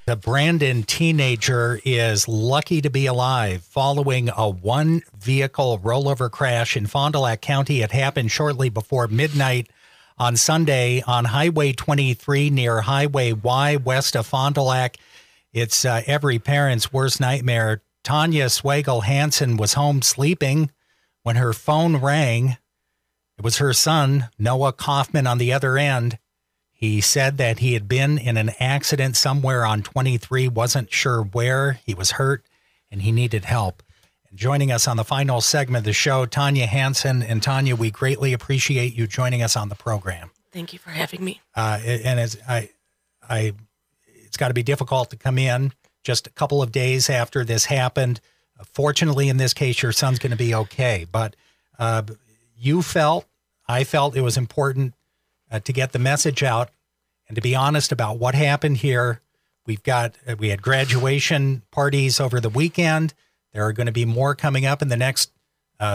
The Brandon teenager is lucky to be alive following a one-vehicle rollover crash in Fond du Lac County. It happened shortly before midnight on Sunday on Highway 23 near Highway Y west of Fond du Lac. It's every parent's worst nightmare. Tanya Swagel Hansen was home sleeping when her phone rang. It was her son, Noah Kaufman, on the other end. He said that he had been in an accident somewhere on 23, wasn't sure where. He was hurt and he needed help. And joining us on the final segment of the show, Tanya Hansen. And Tanya, we greatly appreciate you joining us on the program. Thank you for having me. And it's got to be difficult to come in just a couple of days after this happened. Fortunately, in this case, your son's going to be okay. But I felt it was important to get the message out and to be honest about what happened here. We had graduation parties over the weekend. There are going to be more coming up in the next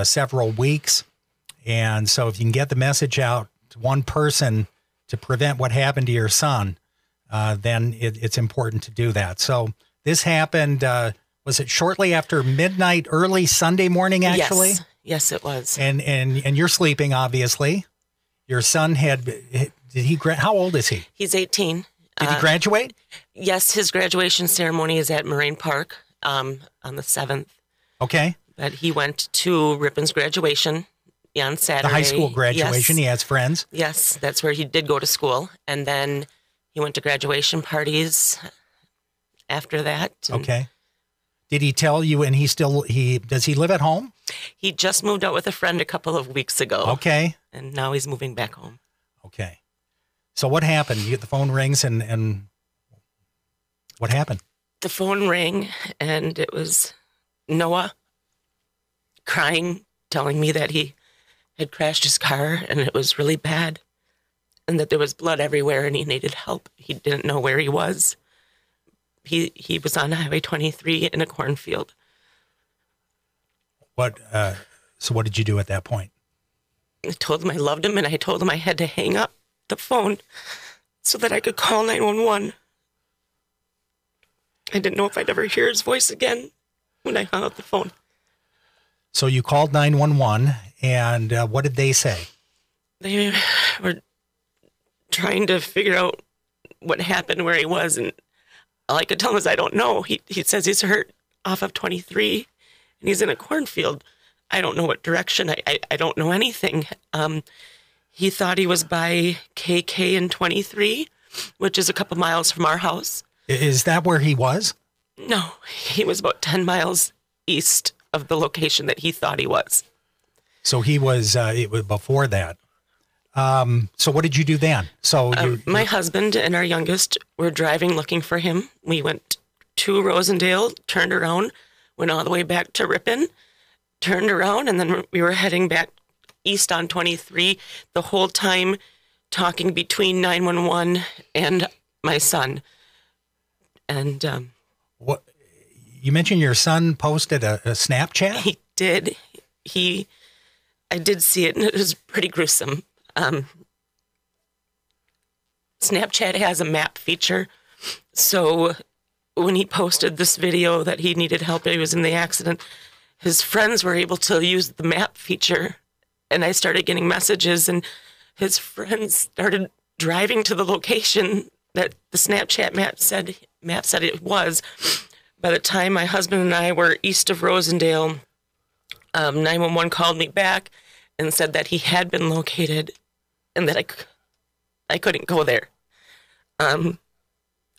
several weeks. And so if you can get the message out to one person to prevent what happened to your son, then it's important to do that. So this happened, was it shortly after midnight, early Sunday morning, actually? Yes, it was. And you're sleeping, obviously. Your son how old is he? He's 18. Did he graduate? Yes, his graduation ceremony is at Moraine Park on the 7th. Okay. But he went to Rippon's graduation on Saturday. The high school graduation. Yes. He has friends. Yes, that's where he did go to school. And then he went to graduation parties after that. Okay. Did he tell you, and does he live at home? He just moved out with a friend a couple of weeks ago. Okay. And now he's moving back home. Okay. So what happened? You get the phone rings and what happened? The phone rang and it was Noah crying, telling me that he had crashed his car and it was really bad and that there was blood everywhere and he needed help. He didn't know where he was. He was on Highway 23 in a cornfield. So what did you do at that point? I told him I loved him and I told him I had to hang up the phone so that I could call 911. I didn't know if I'd ever hear his voice again when I hung up the phone. So you called 911 and what did they say? They were trying to figure out what happened, where he was, and all I could tell him is I don't know. He says he's hurt off of 23 and he's in a cornfield. I don't know what direction. I don't know anything. He thought he was by KK and 23, which is a couple miles from our house. Is that where he was? No, he was about 10 miles east of the location that he thought he was. So it was before that. So what did you do then? So my husband and our youngest were driving looking for him. We went to Rosendale, turned around, went all the way back to Ripon, turned around, and then we were heading back east on 23 the whole time, talking between 911 and my son. And what you mentioned, your son posted a Snapchat? He did. I did see it, and it was pretty gruesome. Snapchat has a map feature, so when he posted this video that he needed help, he was in the accident, his friends were able to use the map feature, and I started getting messages, and his friends started driving to the location that the Snapchat map said it was. By the time my husband and I were east of Rosendale, 911 called me back and said that he had been located and that I couldn't go there. I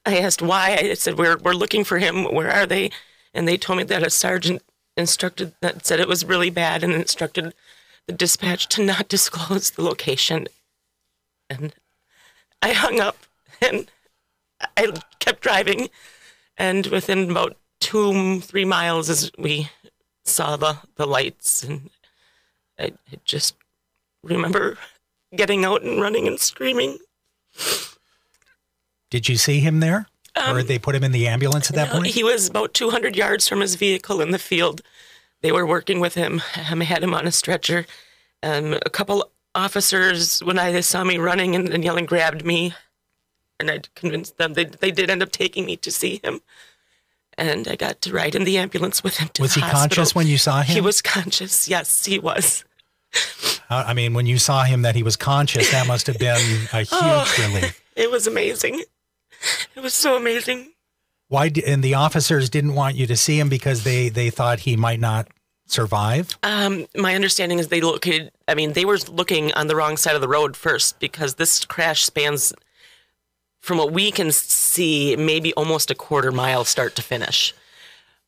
asked why. I said, we're looking for him. Where are they? And they told me that a sergeant said it was really bad and instructed the dispatch to not disclose the location. And I hung up and I kept driving. And within about 2-3 miles as we saw the lights, and I just remember getting out and running and screaming. Did you see him there? Or did they put him in the ambulance at that point? He was about 200 yards from his vehicle in the field. They were working with him. I had him on a stretcher. A couple officers, when they saw me running and yelling, grabbed me And I convinced them. They did end up taking me to see him. And I got to ride in the ambulance with him to Was the he hospital. conscious when you saw him? He was conscious. Yes, he was. I mean, when you saw him that he was conscious, that must have been a huge relief. It was amazing. It was so amazing. And the officers didn't want you to see him because they thought he might not survive? My understanding is they were looking on the wrong side of the road first, because this crash spans, from what we can see, maybe almost a quarter mile start to finish.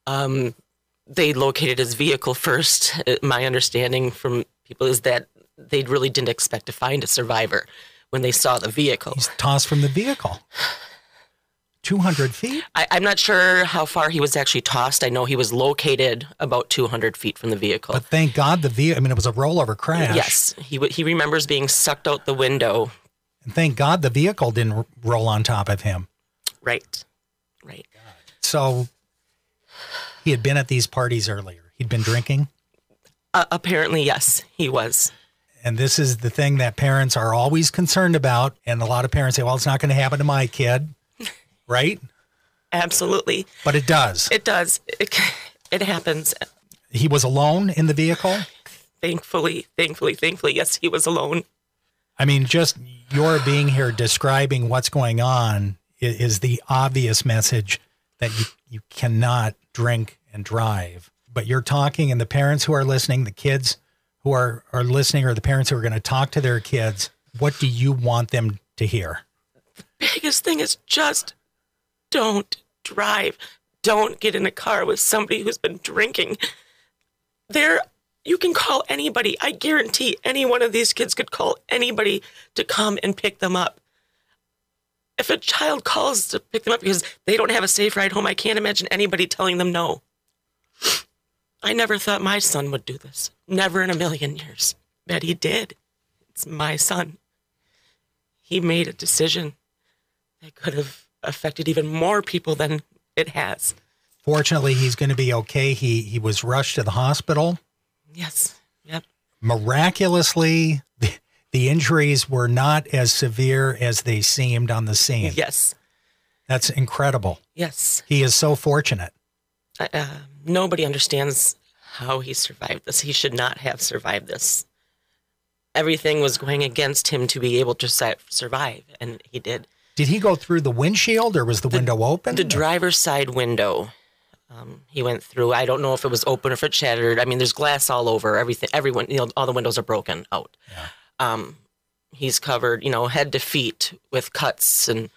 They located his vehicle first. My understanding from people is that they really didn't expect to find a survivor when they saw the vehicle. He's tossed from the vehicle. 200 feet? I'm not sure how far he was actually tossed. I know he was located about 200 feet from the vehicle. But thank God it was a rollover crash. Yes, he remembers being sucked out the window. And thank God the vehicle didn't roll on top of him. Right. So he had been at these parties earlier. He'd been drinking? Apparently, yes, he was. And this is the thing that parents are always concerned about. And a lot of parents say, well, it's not going to happen to my kid. Right? Absolutely. But it does. It does. It happens. He was alone in the vehicle? Thankfully, yes, he was alone. I mean, just your being here describing what's going on is the obvious message that you cannot drink and drive. But you're talking, and the parents who are listening, the kids who are listening, or the parents who are going to talk to their kids, what do you want them to hear? The biggest thing is just don't drive. Don't get in a car with somebody who's been drinking. You can call anybody. I guarantee any one of these kids could call anybody to come and pick them up. If a child calls to pick them up because they don't have a safe ride home, I can't imagine anybody telling them no. I never thought my son would do this. Never in a million years. But he did. It's my son. He made a decision that could have affected even more people than it has. Fortunately, he's going to be okay. He was rushed to the hospital. Yes. Yep. Miraculously, the injuries were not as severe as they seemed on the scene. Yes. That's incredible. Yes. He is so fortunate. Nobody understands how he survived this. He should not have survived this. Everything was going against him to be able to survive, and he did. Did he go through the windshield, or was the window open? The driver's side window. He went through. I don't know if it was open or if it shattered. I mean, there's glass all over everything. Everyone, all the windows are broken out. Yeah. He's covered, head to feet with cuts. And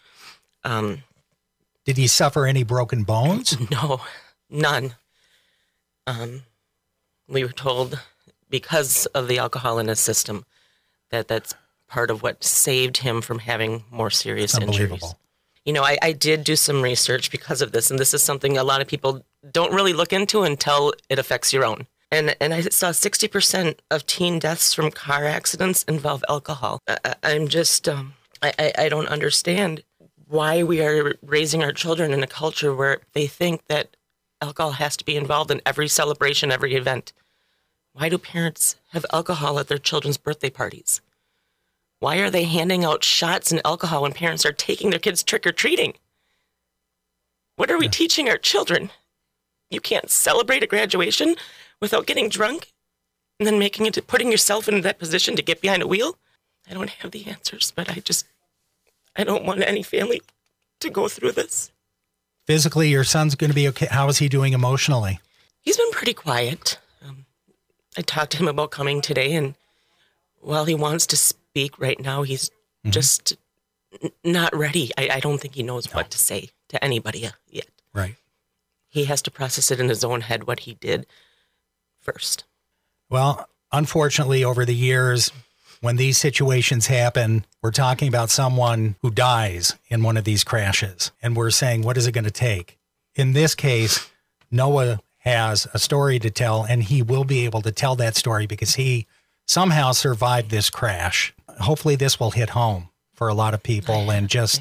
did he suffer any broken bones? No, none. We were told, because of the alcohol in his system, that's part of what saved him from having more serious injuries. I did do some research because of this, and this is something a lot of people don't really look into until it affects your own. And I saw 60% of teen deaths from car accidents involve alcohol. I'm just, I don't understand why we are raising our children in a culture where they think that alcohol has to be involved in every celebration, every event. Why do parents have alcohol at their children's birthday parties? Why are they handing out shots and alcohol when parents are taking their kids trick-or-treating? What are we teaching our children? You can't celebrate a graduation without getting drunk and then putting yourself in that position to get behind a wheel? I don't have the answers, but I don't want any family to go through this. Physically, your son's going to be okay. How is he doing emotionally? He's been pretty quiet. I talked to him about coming today, and while he wants to speak right now, he's just not ready. I don't think he knows what to say to anybody yet. Right. He has to process it in his own head, what he did first. Well, unfortunately, over the years, when these situations happen, we're talking about someone who dies in one of these crashes. And we're saying, what is it going to take? In this case, Noah has a story to tell, and he will be able to tell that story because he somehow survived this crash. Hopefully this will hit home for a lot of people, and just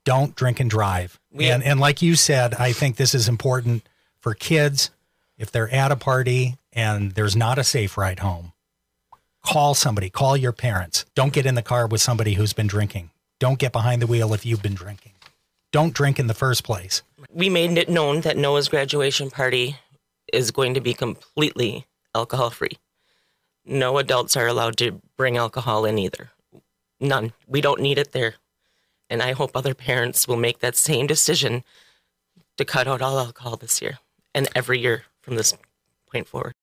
don't drink and drive. And like you said, I think this is important for kids. If they're at a party and there's not a safe ride home, call somebody, call your parents. Don't get in the car with somebody who's been drinking. don't get behind the wheel if you've been drinking. Don't drink in the first place. We made it known that Noah's graduation party is going to be completely alcohol-free. No adults are allowed to bring alcohol in either. None. We don't need it there. And I hope other parents will make that same decision to cut out all alcohol this year and every year from this point forward.